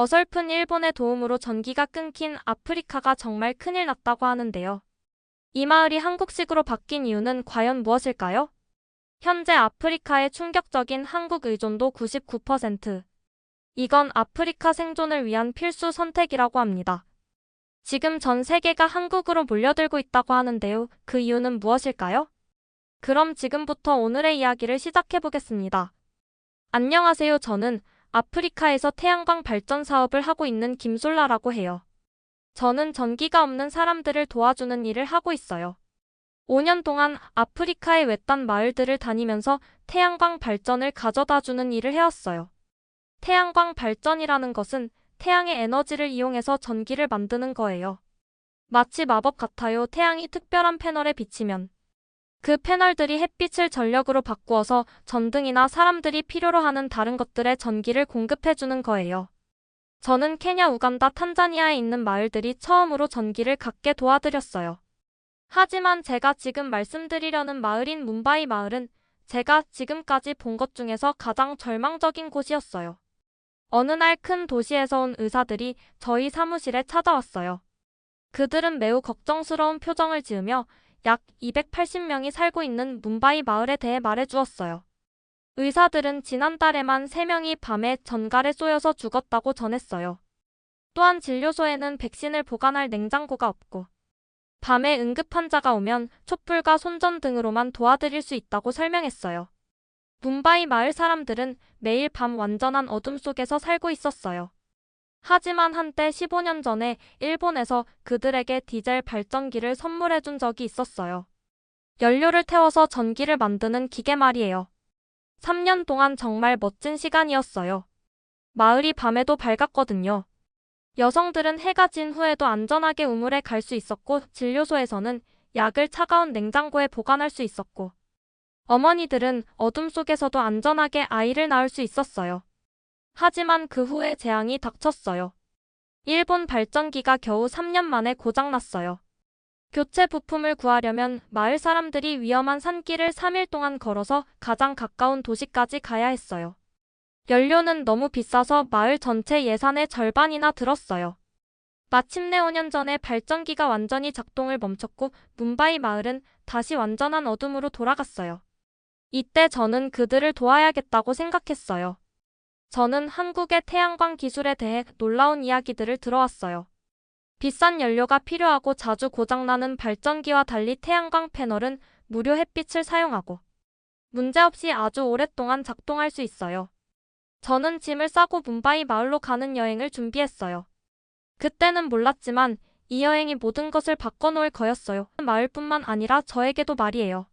어설픈 일본의 도움으로 전기가 끊긴 아프리카가 정말 큰일 났다고 하는데요. 이 마을이 한국식으로 바뀐 이유는 과연 무엇일까요? 현재 아프리카의 충격적인 한국 의존도 99%. 이건 아프리카 생존을 위한 필수 선택이라고 합니다. 지금 전 세계가 한국으로 몰려들고 있다고 하는데요. 그 이유는 무엇일까요? 그럼 지금부터 오늘의 이야기를 시작해 보겠습니다. 안녕하세요. 저는 아프리카에서 태양광 발전 사업을 하고 있는 김솔라라고 해요. 저는 전기가 없는 사람들을 도와주는 일을 하고 있어요. 5년 동안 아프리카의 외딴 마을들을 다니면서 태양광 발전을 가져다주는 일을 해왔어요. 태양광 발전이라는 것은 태양의 에너지를 이용해서 전기를 만드는 거예요. 마치 마법 같아요. 태양이 특별한 패널에 비치면 그 패널들이 햇빛을 전력으로 바꾸어서 전등이나 사람들이 필요로 하는 다른 것들의 전기를 공급해주는 거예요. 저는 케냐, 우간다, 탄자니아에 있는 마을들이 처음으로 전기를 갖게 도와드렸어요. 하지만 제가 지금 말씀드리려는 마을인 뭄바이 마을은 제가 지금까지 본 것 중에서 가장 절망적인 곳이었어요. 어느 날 큰 도시에서 온 의사들이 저희 사무실에 찾아왔어요. 그들은 매우 걱정스러운 표정을 지으며 약 280명이 살고 있는 뭄바이 마을에 대해 말해주었어요. 의사들은 지난달에만 3명이 밤에 전갈에 쏘여서 죽었다고 전했어요. 또한 진료소에는 백신을 보관할 냉장고가 없고 밤에 응급 환자가 오면 촛불과 손전 등으로만 도와드릴 수 있다고 설명했어요. 뭄바이 마을 사람들은 매일 밤 완전한 어둠 속에서 살고 있었어요. 하지만 한때 15년 전에 일본에서 그들에게 디젤 발전기를 선물해준 적이 있었어요. 연료를 태워서 전기를 만드는 기계 말이에요. 3년 동안 정말 멋진 시간이었어요. 마을이 밤에도 밝았거든요. 여성들은 해가 진 후에도 안전하게 우물에 갈 수 있었고 진료소에서는 약을 차가운 냉장고에 보관할 수 있었고 어머니들은 어둠 속에서도 안전하게 아이를 낳을 수 있었어요. 하지만 그 후에 재앙이 닥쳤어요. 일본 발전기가 겨우 3년 만에 고장났어요. 교체 부품을 구하려면 마을 사람들이 위험한 산길을 3일 동안 걸어서 가장 가까운 도시까지 가야 했어요. 연료는 너무 비싸서 마을 전체 예산의 절반이나 들었어요. 마침내 5년 전에 발전기가 완전히 작동을 멈췄고 뭄바이 마을은 다시 완전한 어둠으로 돌아갔어요. 이때 저는 그들을 도와야겠다고 생각했어요. 저는 한국의 태양광 기술에 대해 놀라운 이야기들을 들어왔어요. 비싼 연료가 필요하고 자주 고장나는 발전기와 달리 태양광 패널은 무료 햇빛을 사용하고 문제없이 아주 오랫동안 작동할 수 있어요. 저는 짐을 싸고 뭄바이 마을로 가는 여행을 준비했어요. 그때는 몰랐지만 이 여행이 모든 것을 바꿔놓을 거였어요. 마을뿐만 아니라 저에게도 말이에요.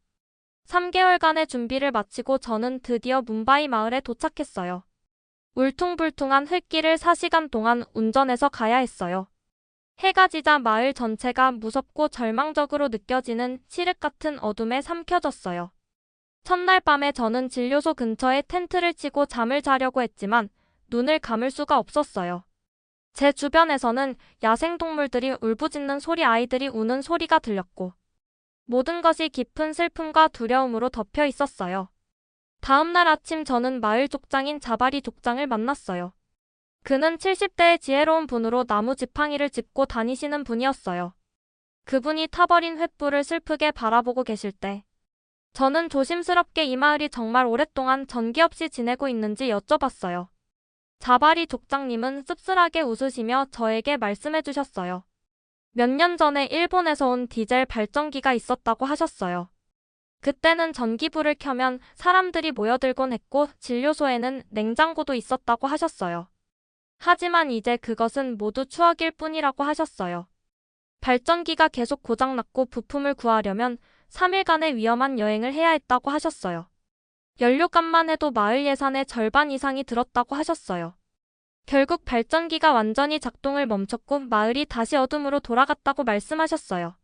3개월간의 준비를 마치고 저는 드디어 뭄바이 마을에 도착했어요. 울퉁불퉁한 흙길을 4시간 동안 운전해서 가야 했어요. 해가 지자 마을 전체가 무섭고 절망적으로 느껴지는 칠흑 같은 어둠에 삼켜졌어요. 첫날 밤에 저는 진료소 근처에 텐트를 치고 잠을 자려고 했지만 눈을 감을 수가 없었어요. 제 주변에서는 야생동물들이 울부짖는 소리, 아이들이 우는 소리가 들렸고 모든 것이 깊은 슬픔과 두려움으로 덮여 있었어요. 다음 날 아침 저는 마을 족장인 자바리 족장을 만났어요. 그는 70대의 지혜로운 분으로 나무 지팡이를 짚고 다니시는 분이었어요. 그분이 타버린 횃불을 슬프게 바라보고 계실 때 저는 조심스럽게 이 마을이 정말 오랫동안 전기 없이 지내고 있는지 여쭤봤어요. 자바리 족장님은 씁쓸하게 웃으시며 저에게 말씀해 주셨어요. 몇 년 전에 일본에서 온 디젤 발전기가 있었다고 하셨어요. 그때는 전기불을 켜면 사람들이 모여들곤 했고 진료소에는 냉장고도 있었다고 하셨어요. 하지만 이제 그것은 모두 추억일 뿐이라고 하셨어요. 발전기가 계속 고장났고 부품을 구하려면 3일간의 위험한 여행을 해야 했다고 하셨어요. 연료값만 해도 마을 예산의 절반 이상이 들었다고 하셨어요. 결국 발전기가 완전히 작동을 멈췄고 마을이 다시 어둠으로 돌아갔다고 말씀하셨어요.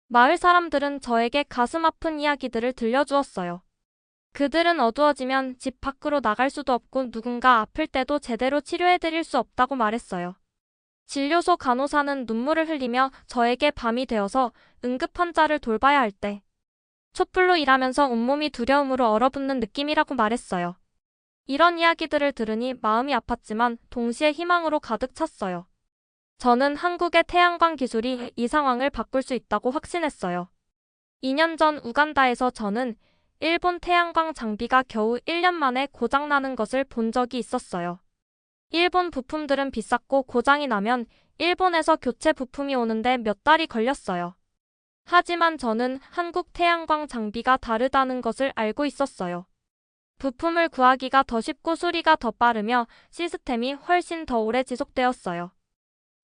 마을 사람들은 저에게 가슴 아픈 이야기들을 들려주었어요. 그들은 어두워지면 집 밖으로 나갈 수도 없고 누군가 아플 때도 제대로 치료해드릴 수 없다고 말했어요. 진료소 간호사는 눈물을 흘리며 저에게 밤이 되어서 응급 환자를 돌봐야 할 때 촛불로 일하면서 온몸이 두려움으로 얼어붙는 느낌이라고 말했어요. 이런 이야기들을 들으니 마음이 아팠지만 동시에 희망으로 가득 찼어요. 저는 한국의 태양광 기술이 이 상황을 바꿀 수 있다고 확신했어요. 2년 전 우간다에서 저는 일본 태양광 장비가 겨우 1년 만에 고장나는 것을 본 적이 있었어요. 일본 부품들은 비쌌고 고장이 나면 일본에서 교체 부품이 오는데 몇 달이 걸렸어요. 하지만 저는 한국 태양광 장비가 다르다는 것을 알고 있었어요. 부품을 구하기가 더 쉽고 수리가 더 빠르며 시스템이 훨씬 더 오래 지속되었어요.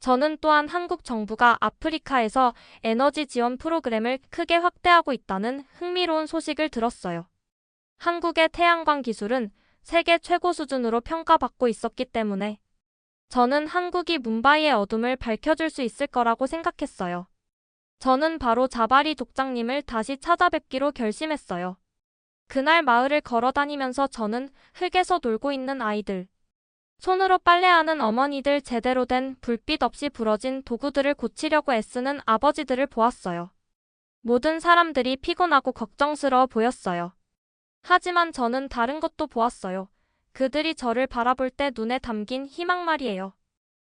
저는 또한 한국 정부가 아프리카에서 에너지 지원 프로그램을 크게 확대하고 있다는 흥미로운 소식을 들었어요. 한국의 태양광 기술은 세계 최고 수준으로 평가받고 있었기 때문에 저는 한국이 뭄바이의 어둠을 밝혀줄 수 있을 거라고 생각했어요. 저는 바로 자바리 족장님을 다시 찾아뵙기로 결심했어요. 그날 마을을 걸어 다니면서 저는 흙에서 놀고 있는 아이들, 손으로 빨래하는 어머니들, 제대로 된 불빛 없이 부러진 도구들을 고치려고 애쓰는 아버지들을 보았어요. 모든 사람들이 피곤하고 걱정스러워 보였어요. 하지만 저는 다른 것도 보았어요. 그들이 저를 바라볼 때 눈에 담긴 희망 말이에요.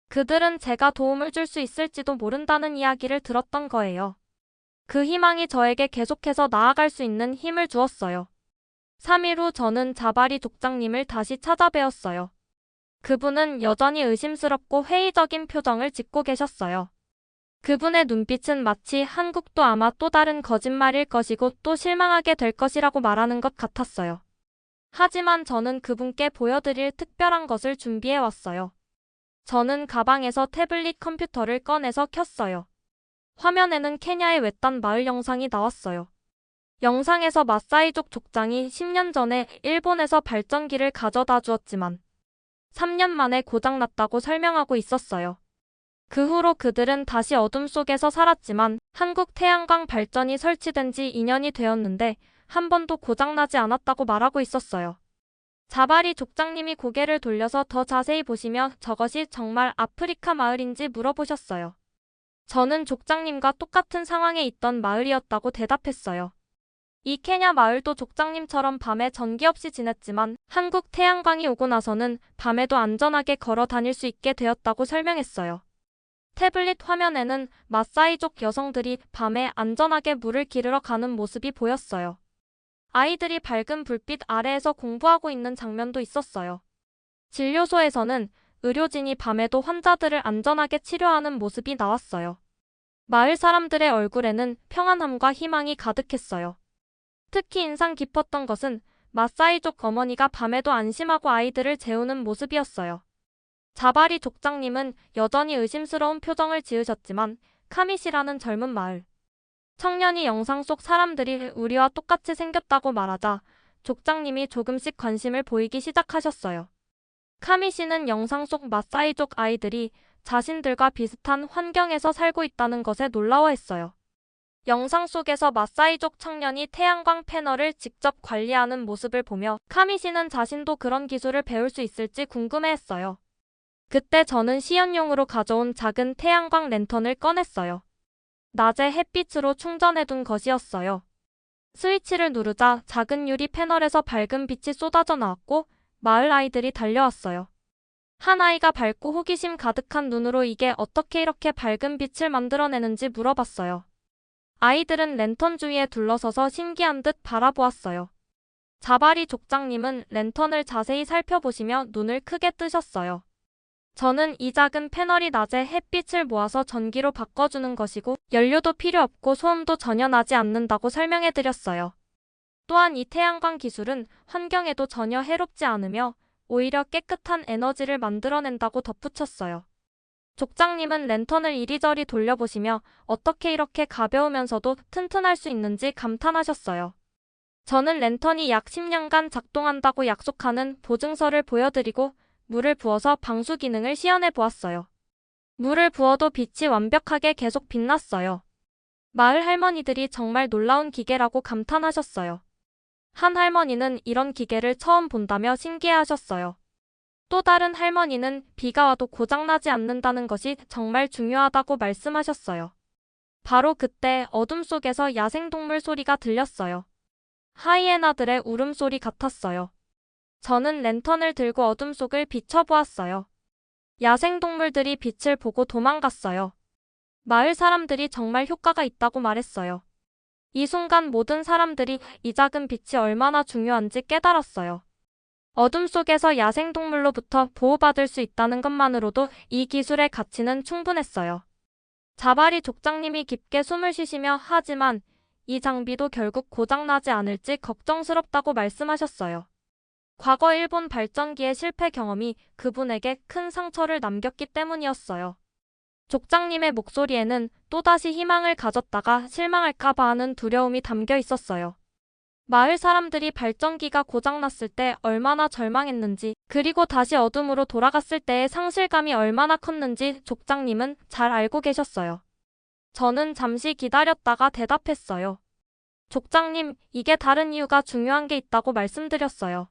그들은 제가 도움을 줄 수 있을지도 모른다는 이야기를 들었던 거예요. 그 희망이 저에게 계속해서 나아갈 수 있는 힘을 주었어요. 3일 후 저는 자바리 족장님을 다시 찾아뵈었어요. 그분은 여전히 의심스럽고 회의적인 표정을 짓고 계셨어요. 그분의 눈빛은 마치 한국도 아마 또 다른 거짓말일 것이고 또 실망하게 될 것이라고 말하는 것 같았어요. 하지만 저는 그분께 보여드릴 특별한 것을 준비해 왔어요. 저는 가방에서 태블릿 컴퓨터를 꺼내서 켰어요. 화면에는 케냐의 외딴 마을 영상이 나왔어요. 영상에서 마사이족 족장이 10년 전에 일본에서 발전기를 가져다 주었지만 3년 만에 고장났다고 설명하고 있었어요. 그 후로 그들은 다시 어둠 속에서 살았지만 한국 태양광 발전이 설치된 지 2년이 되었는데 한 번도 고장나지 않았다고 말하고 있었어요. 자바리 족장님이 고개를 돌려서 더 자세히 보시며 저것이 정말 아프리카 마을인지 물어보셨어요. 저는 족장님과 똑같은 상황에 있던 마을이었다고 대답했어요. 이 케냐 마을도 족장님처럼 밤에 전기 없이 지냈지만 한국 태양광이 오고 나서는 밤에도 안전하게 걸어 다닐 수 있게 되었다고 설명했어요. 태블릿 화면에는 마사이족 여성들이 밤에 안전하게 물을 기르러 가는 모습이 보였어요. 아이들이 밝은 불빛 아래에서 공부하고 있는 장면도 있었어요. 진료소에서는 의료진이 밤에도 환자들을 안전하게 치료하는 모습이 나왔어요. 마을 사람들의 얼굴에는 평안함과 희망이 가득했어요. 특히 인상 깊었던 것은 마사이족 어머니가 밤에도 안심하고 아이들을 재우는 모습이었어요. 자바리 족장님은 여전히 의심스러운 표정을 지으셨지만 카미시라는 젊은 마을 청년이 영상 속 사람들이 우리와 똑같이 생겼다고 말하자 족장님이 조금씩 관심을 보이기 시작하셨어요. 카미시는 영상 속 마사이족 아이들이 자신들과 비슷한 환경에서 살고 있다는 것에 놀라워했어요. 영상 속에서 마사이족 청년이 태양광 패널을 직접 관리하는 모습을 보며 카미시는 자신도 그런 기술을 배울 수 있을지 궁금해했어요. 그때 저는 시연용으로 가져온 작은 태양광 랜턴을 꺼냈어요. 낮에 햇빛으로 충전해둔 것이었어요. 스위치를 누르자 작은 유리 패널에서 밝은 빛이 쏟아져 나왔고 마을 아이들이 달려왔어요. 한 아이가 밝고 호기심 가득한 눈으로 이게 어떻게 이렇게 밝은 빛을 만들어내는지 물어봤어요. 아이들은 랜턴 주위에 둘러서서 신기한 듯 바라보았어요. 자바리 족장님은 랜턴을 자세히 살펴보시며 눈을 크게 뜨셨어요. 저는 이 작은 패널이 낮에 햇빛을 모아서 전기로 바꿔주는 것이고 연료도 필요 없고 소음도 전혀 나지 않는다고 설명해드렸어요. 또한 이 태양광 기술은 환경에도 전혀 해롭지 않으며 오히려 깨끗한 에너지를 만들어낸다고 덧붙였어요. 족장님은 랜턴을 이리저리 돌려보시며 어떻게 이렇게 가벼우면서도 튼튼할 수 있는지 감탄하셨어요. 저는 랜턴이 약 10년간 작동한다고 약속하는 보증서를 보여드리고 물을 부어서 방수 기능을 시연해 보았어요. 물을 부어도 빛이 완벽하게 계속 빛났어요. 마을 할머니들이 정말 놀라운 기계라고 감탄하셨어요. 한 할머니는 이런 기계를 처음 본다며 신기해하셨어요. 또 다른 할머니는 비가 와도 고장나지 않는다는 것이 정말 중요하다고 말씀하셨어요. 바로 그때 어둠 속에서 야생동물 소리가 들렸어요. 하이에나들의 울음소리 같았어요. 저는 랜턴을 들고 어둠 속을 비춰보았어요. 야생동물들이 빛을 보고 도망갔어요. 마을 사람들이 정말 효과가 있다고 말했어요. 이 순간 모든 사람들이 이 작은 빛이 얼마나 중요한지 깨달았어요. 어둠 속에서 야생동물로부터 보호받을 수 있다는 것만으로도 이 기술의 가치는 충분했어요. 자바리 족장님이 깊게 숨을 쉬시며 하지만 이 장비도 결국 고장나지 않을지 걱정스럽다고 말씀하셨어요. 과거 일본 발전기의 실패 경험이 그분에게 큰 상처를 남겼기 때문이었어요. 족장님의 목소리에는 또다시 희망을 가졌다가 실망할까봐 하는 두려움이 담겨 있었어요. 마을 사람들이 발전기가 고장났을 때 얼마나 절망했는지, 그리고 다시 어둠으로 돌아갔을 때의 상실감이 얼마나 컸는지 족장님은 잘 알고 계셨어요. 저는 잠시 기다렸다가 대답했어요. 족장님, 이게 다른 이유가 중요한 게 있다고 말씀드렸어요.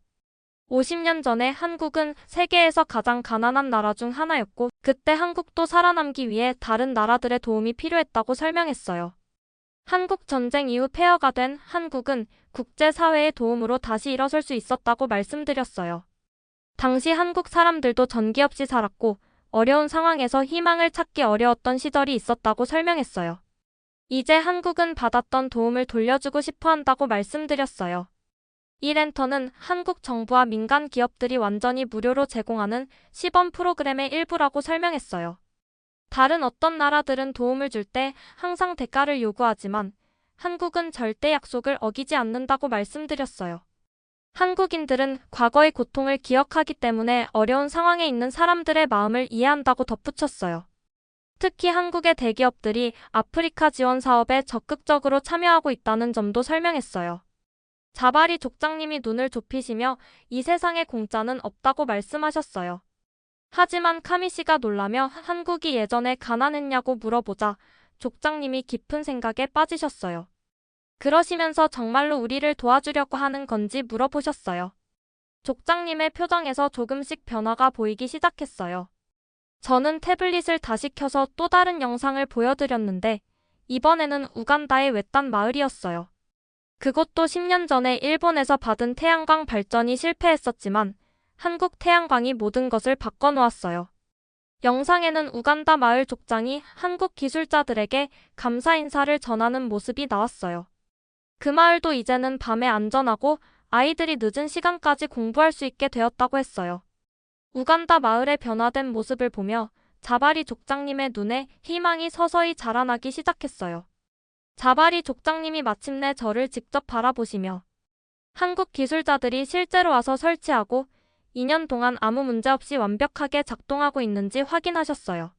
50년 전에 한국은 세계에서 가장 가난한 나라 중 하나였고, 그때 한국도 살아남기 위해 다른 나라들의 도움이 필요했다고 설명했어요. 한국 전쟁 이후 폐허가 된 한국은 국제사회의 도움으로 다시 일어설 수 있었다고 말씀드렸어요. 당시 한국 사람들도 전기 없이 살았고, 어려운 상황에서 희망을 찾기 어려웠던 시절이 있었다고 설명했어요. 이제 한국은 받았던 도움을 돌려주고 싶어 한다고 말씀드렸어요. 이 랜턴은 한국 정부와 민간 기업들이 완전히 무료로 제공하는 시범 프로그램의 일부라고 설명했어요. 다른 어떤 나라들은 도움을 줄 때 항상 대가를 요구하지만 한국은 절대 약속을 어기지 않는다고 말씀드렸어요. 한국인들은 과거의 고통을 기억하기 때문에 어려운 상황에 있는 사람들의 마음을 이해한다고 덧붙였어요. 특히 한국의 대기업들이 아프리카 지원 사업에 적극적으로 참여하고 있다는 점도 설명했어요. 자바리 족장님이 눈을 좁히시며 이 세상에 공짜는 없다고 말씀하셨어요. 하지만 카미 씨가 놀라며 한국이 예전에 가난했냐고 물어보자 족장님이 깊은 생각에 빠지셨어요. 그러시면서 정말로 우리를 도와주려고 하는 건지 물어보셨어요. 족장님의 표정에서 조금씩 변화가 보이기 시작했어요. 저는 태블릿을 다시 켜서 또 다른 영상을 보여드렸는데 이번에는 우간다의 외딴 마을이었어요. 그것도 10년 전에 일본에서 받은 태양광 발전이 실패했었지만 한국 태양광이 모든 것을 바꿔놓았어요. 영상에는 우간다 마을 족장이 한국 기술자들에게 감사 인사를 전하는 모습이 나왔어요. 그 마을도 이제는 밤에 안전하고 아이들이 늦은 시간까지 공부할 수 있게 되었다고 했어요. 우간다 마을의 변화된 모습을 보며 자바리 족장님의 눈에 희망이 서서히 자라나기 시작했어요. 자바리 족장님이 마침내 저를 직접 바라보시며 한국 기술자들이 실제로 와서 설치하고 2년 동안 아무 문제 없이 완벽하게 작동하고 있는지 확인하셨어요.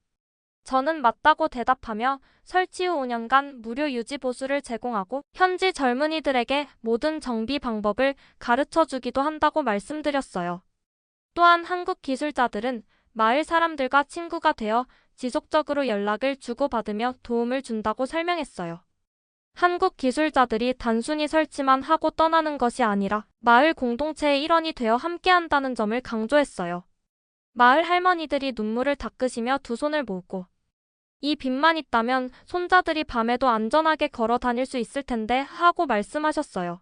저는 맞다고 대답하며 설치 후 5년간 무료 유지 보수를 제공하고 현지 젊은이들에게 모든 정비 방법을 가르쳐 주기도 한다고 말씀드렸어요. 또한 한국 기술자들은 마을 사람들과 친구가 되어 지속적으로 연락을 주고받으며 도움을 준다고 설명했어요. 한국 기술자들이 단순히 설치만 하고 떠나는 것이 아니라 마을 공동체의 일원이 되어 함께한다는 점을 강조했어요. 마을 할머니들이 눈물을 닦으시며 두 손을 모으고 이 빛만 있다면 손자들이 밤에도 안전하게 걸어 다닐 수 있을 텐데 하고 말씀하셨어요.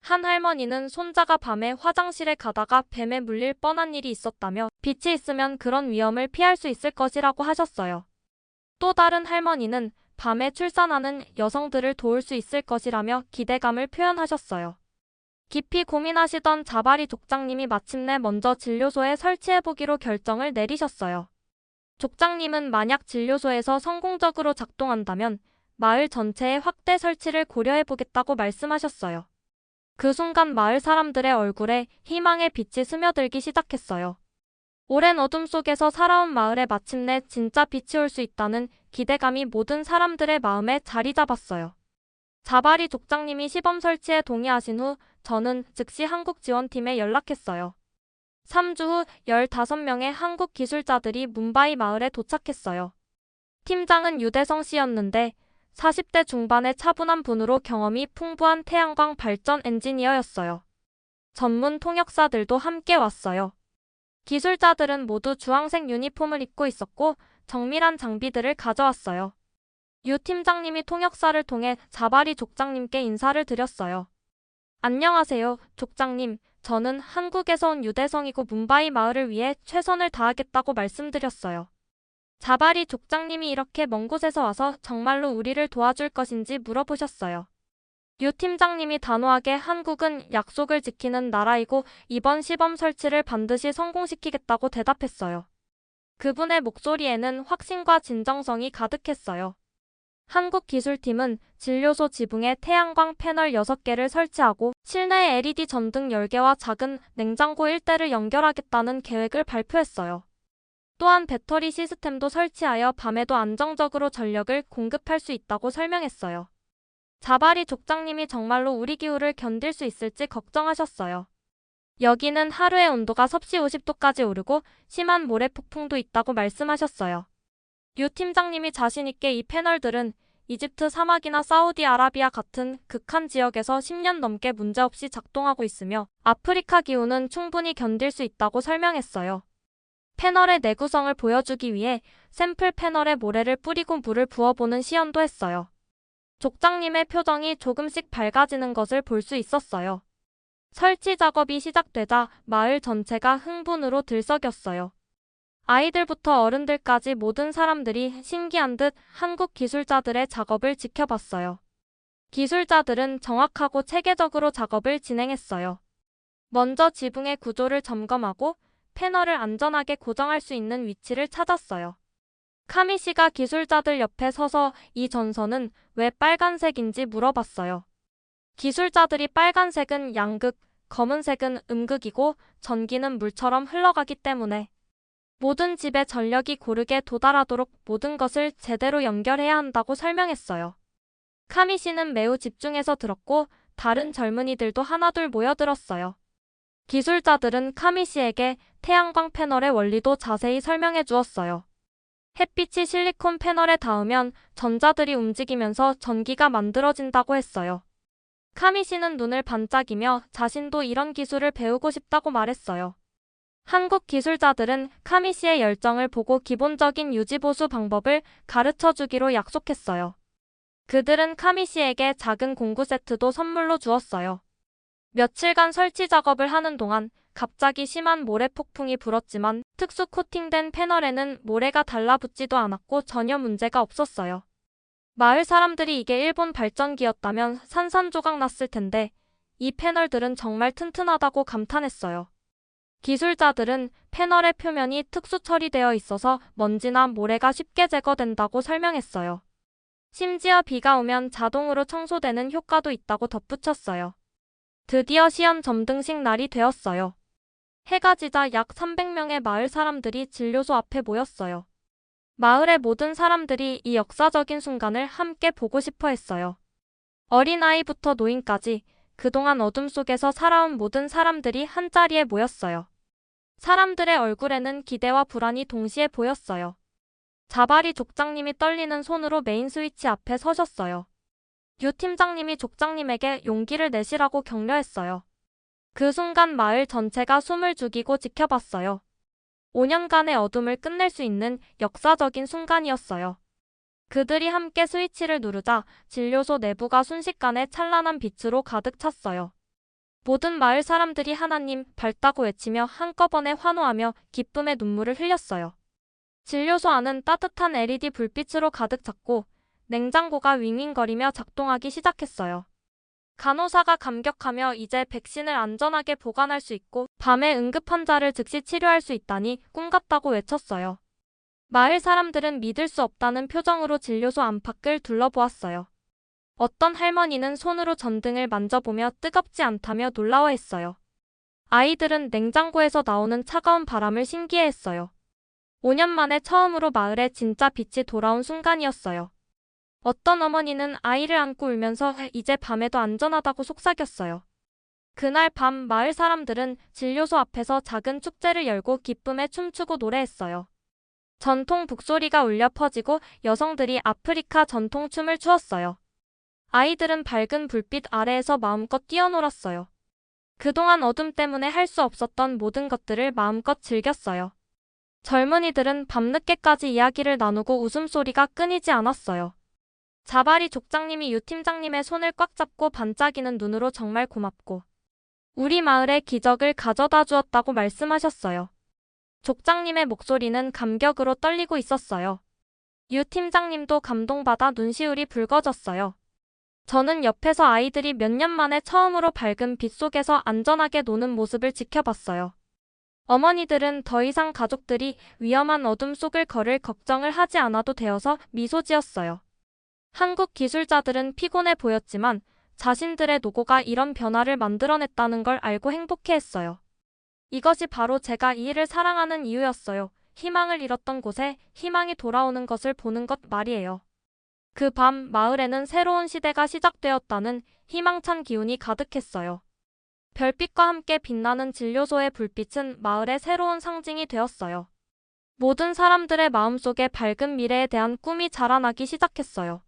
한 할머니는 손자가 밤에 화장실에 가다가 뱀에 물릴 뻔한 일이 있었다며 빛이 있으면 그런 위험을 피할 수 있을 것이라고 하셨어요. 또 다른 할머니는 밤에 출산하는 여성들을 도울 수 있을 것이라며 기대감을 표현하셨어요. 깊이 고민하시던 자바리 족장님이 마침내 먼저 진료소에 설치해보기로 결정을 내리셨어요. 족장님은 만약 진료소에서 성공적으로 작동한다면 마을 전체의 확대 설치를 고려해보겠다고 말씀하셨어요. 그 순간 마을 사람들의 얼굴에 희망의 빛이 스며들기 시작했어요. 오랜 어둠 속에서 살아온 마을에 마침내 진짜 빛이 올 수 있다는 기대감이 모든 사람들의 마음에 자리 잡았어요. 자바리 족장님이 시범 설치에 동의하신 후 저는 즉시 한국 지원팀에 연락했어요. 3주 후 15명의 한국 기술자들이 문바이 마을에 도착했어요. 팀장은 유대성 씨였는데 40대 중반의 차분한 분으로 경험이 풍부한 태양광 발전 엔지니어였어요. 전문 통역사들도 함께 왔어요. 기술자들은 모두 주황색 유니폼을 입고 있었고 정밀한 장비들을 가져왔어요. 유 팀장님이 통역사를 통해 자바리 족장님께 인사를 드렸어요. 안녕하세요, 족장님. 저는 한국에서 온 유대성이고 뭄바이 마을을 위해 최선을 다하겠다고 말씀드렸어요. 자바리 족장님이 이렇게 먼 곳에서 와서 정말로 우리를 도와줄 것인지 물어보셨어요. 유 팀장님이 단호하게 한국은 약속을 지키는 나라이고 이번 시범 설치를 반드시 성공시키겠다고 대답했어요. 그분의 목소리에는 확신과 진정성이 가득했어요. 한국 기술팀은 진료소 지붕에 태양광 패널 6개를 설치하고 실내 LED 전등 10개와 작은 냉장고 1대를 연결하겠다는 계획을 발표했어요. 또한 배터리 시스템도 설치하여 밤에도 안정적으로 전력을 공급할 수 있다고 설명했어요. 자바리 족장님이 정말로 우리 기후를 견딜 수 있을지 걱정하셨어요. 여기는 하루의 온도가 섭씨 50도까지 오르고 심한 모래 폭풍도 있다고 말씀하셨어요. 유 팀장님이 자신있게 이 패널들은 이집트 사막이나 사우디아라비아 같은 극한 지역에서 10년 넘게 문제없이 작동하고 있으며 아프리카 기후는 충분히 견딜 수 있다고 설명했어요. 패널의 내구성을 보여주기 위해 샘플 패널에 모래를 뿌리고 물을 부어보는 시연도 했어요. 족장님의 표정이 조금씩 밝아지는 것을 볼 수 있었어요. 설치 작업이 시작되자 마을 전체가 흥분으로 들썩였어요. 아이들부터 어른들까지 모든 사람들이 신기한 듯 한국 기술자들의 작업을 지켜봤어요. 기술자들은 정확하고 체계적으로 작업을 진행했어요. 먼저 지붕의 구조를 점검하고 패널을 안전하게 고정할 수 있는 위치를 찾았어요. 카미 씨가 기술자들 옆에 서서 이 전선은 왜 빨간색인지 물어봤어요. 기술자들이 빨간색은 양극, 검은색은 음극이고 전기는 물처럼 흘러가기 때문에 모든 집에 전력이 고르게 도달하도록 모든 것을 제대로 연결해야 한다고 설명했어요. 카미 씨는 매우 집중해서 들었고 다른 젊은이들도 하나둘 모여들었어요. 기술자들은 카미 씨에게 태양광 패널의 원리도 자세히 설명해 주었어요. 햇빛이 실리콘 패널에 닿으면 전자들이 움직이면서 전기가 만들어진다고 했어요. 카미 씨는 눈을 반짝이며 자신도 이런 기술을 배우고 싶다고 말했어요. 한국 기술자들은 카미 씨의 열정을 보고 기본적인 유지보수 방법을 가르쳐 주기로 약속했어요. 그들은 카미 씨에게 작은 공구 세트도 선물로 주었어요. 며칠간 설치 작업을 하는 동안 갑자기 심한 모래 폭풍이 불었지만 특수 코팅된 패널에는 모래가 달라붙지도 않았고 전혀 문제가 없었어요. 마을 사람들이 이게 일본 발전기였다면 산산조각 났을 텐데 이 패널들은 정말 튼튼하다고 감탄했어요. 기술자들은 패널의 표면이 특수 처리되어 있어서 먼지나 모래가 쉽게 제거된다고 설명했어요. 심지어 비가 오면 자동으로 청소되는 효과도 있다고 덧붙였어요. 드디어 시연 점등식 날이 되었어요. 해가 지자 약 300명의 마을 사람들이 진료소 앞에 모였어요. 마을의 모든 사람들이 이 역사적인 순간을 함께 보고 싶어 했어요. 어린아이부터 노인까지 그동안 어둠 속에서 살아온 모든 사람들이 한자리에 모였어요. 사람들의 얼굴에는 기대와 불안이 동시에 보였어요. 자바리 족장님이 떨리는 손으로 메인 스위치 앞에 서셨어요. 유 팀장님이 족장님에게 용기를 내시라고 격려했어요. 그 순간 마을 전체가 숨을 죽이고 지켜봤어요. 5년간의 어둠을 끝낼 수 있는 역사적인 순간이었어요. 그들이 함께 스위치를 누르자 진료소 내부가 순식간에 찬란한 빛으로 가득 찼어요. 모든 마을 사람들이 하나님 밝다고 외치며 한꺼번에 환호하며 기쁨의 눈물을 흘렸어요. 진료소 안은 따뜻한 LED 불빛으로 가득 찼고 냉장고가 윙윙거리며 작동하기 시작했어요. 간호사가 감격하며 이제 백신을 안전하게 보관할 수 있고 밤에 응급 환자를 즉시 치료할 수 있다니 꿈 같다고 외쳤어요. 마을 사람들은 믿을 수 없다는 표정으로 진료소 안팎을 둘러보았어요. 어떤 할머니는 손으로 전등을 만져보며 뜨겁지 않다며 놀라워했어요. 아이들은 냉장고에서 나오는 차가운 바람을 신기해했어요. 5년 만에 처음으로 마을에 진짜 빛이 돌아온 순간이었어요. 어떤 어머니는 아이를 안고 울면서 이제 밤에도 안전하다고 속삭였어요. 그날 밤 마을 사람들은 진료소 앞에서 작은 축제를 열고 기쁨에 춤추고 노래했어요. 전통 북소리가 울려 퍼지고 여성들이 아프리카 전통 춤을 추었어요. 아이들은 밝은 불빛 아래에서 마음껏 뛰어놀았어요. 그동안 어둠 때문에 할 수 없었던 모든 것들을 마음껏 즐겼어요. 젊은이들은 밤늦게까지 이야기를 나누고 웃음소리가 끊이지 않았어요. 자바리 족장님이 유 팀장님의 손을 꽉 잡고 반짝이는 눈으로 정말 고맙고 우리 마을에 기적을 가져다 주었다고 말씀하셨어요. 족장님의 목소리는 감격으로 떨리고 있었어요. 유 팀장님도 감동받아 눈시울이 붉어졌어요. 저는 옆에서 아이들이 몇 년 만에 처음으로 밝은 빛 속에서 안전하게 노는 모습을 지켜봤어요. 어머니들은 더 이상 가족들이 위험한 어둠 속을 걸을 걱정을 하지 않아도 되어서 미소 지었어요. 한국 기술자들은 피곤해 보였지만 자신들의 노고가 이런 변화를 만들어냈다는 걸 알고 행복해했어요. 이것이 바로 제가 이 일을 사랑하는 이유였어요. 희망을 잃었던 곳에 희망이 돌아오는 것을 보는 것 말이에요. 그 밤 마을에는 새로운 시대가 시작되었다는 희망찬 기운이 가득했어요. 별빛과 함께 빛나는 진료소의 불빛은 마을의 새로운 상징이 되었어요. 모든 사람들의 마음속에 밝은 미래에 대한 꿈이 자라나기 시작했어요.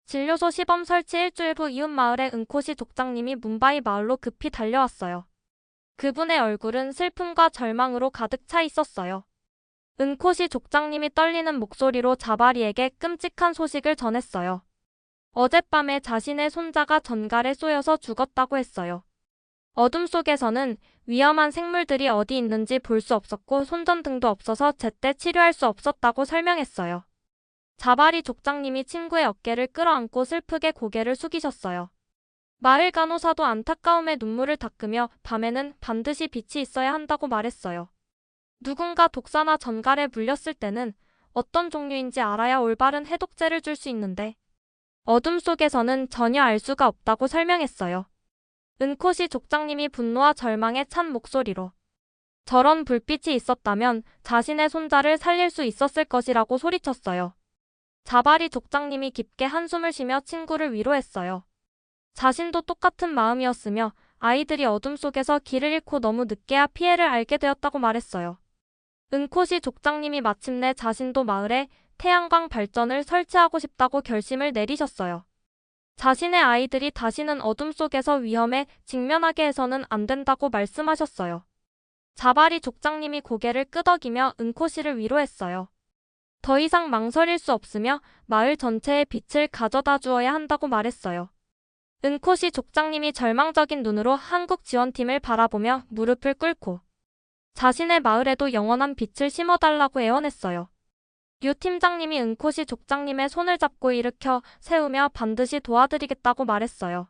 진료소 시범 설치 일주일 후 이웃 마을의 은코시 족장님이 문바이 마을로 급히 달려왔어요. 그분의 얼굴은 슬픔과 절망으로 가득 차 있었어요. 은코시 족장님이 떨리는 목소리로 자바리에게 끔찍한 소식을 전했어요. 어젯밤에 자신의 손자가 전갈에 쏘여서 죽었다고 했어요. 어둠 속에서는 위험한 생물들이 어디 있는지 볼 수 없었고 손전등도 없어서 제때 치료할 수 없었다고 설명했어요. 자바리 족장님이 친구의 어깨를 끌어안고 슬프게 고개를 숙이셨어요. 마을 간호사도 안타까움에 눈물을 닦으며 밤에는 반드시 빛이 있어야 한다고 말했어요. 누군가 독사나 전갈에 물렸을 때는 어떤 종류인지 알아야 올바른 해독제를 줄 수 있는데 어둠 속에서는 전혀 알 수가 없다고 설명했어요. 은코시 족장님이 분노와 절망에 찬 목소리로 저런 불빛이 있었다면 자신의 손자를 살릴 수 있었을 것이라고 소리쳤어요. 자바리 족장님이 깊게 한숨을 쉬며 친구를 위로했어요. 자신도 똑같은 마음이었으며 아이들이 어둠 속에서 길을 잃고 너무 늦게야 피해를 알게 되었다고 말했어요. 은코시 족장님이 마침내 자신도 마을에 태양광 발전을 설치하고 싶다고 결심을 내리셨어요. 자신의 아이들이 다시는 어둠 속에서 위험에 직면하게 해서는 안 된다고 말씀하셨어요. 자바리 족장님이 고개를 끄덕이며 은코시를 위로했어요. 더 이상 망설일 수 없으며 마을 전체에 빛을 가져다 주어야 한다고 말했어요. 은코시 족장님이 절망적인 눈으로 한국 지원팀을 바라보며 무릎을 꿇고 자신의 마을에도 영원한 빛을 심어달라고 애원했어요. 유 팀장님이 은코시 족장님의 손을 잡고 일으켜 세우며 반드시 도와드리겠다고 말했어요.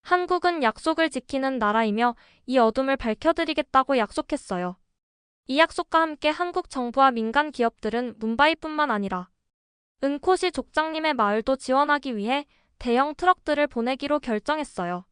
한국은 약속을 지키는 나라이며 이 어둠을 밝혀드리겠다고 약속했어요. 이 약속과 함께 한국 정부와 민간 기업들은 문바이뿐만 아니라 은코시 족장님의 마을도 지원하기 위해 대형 트럭들을 보내기로 결정했어요.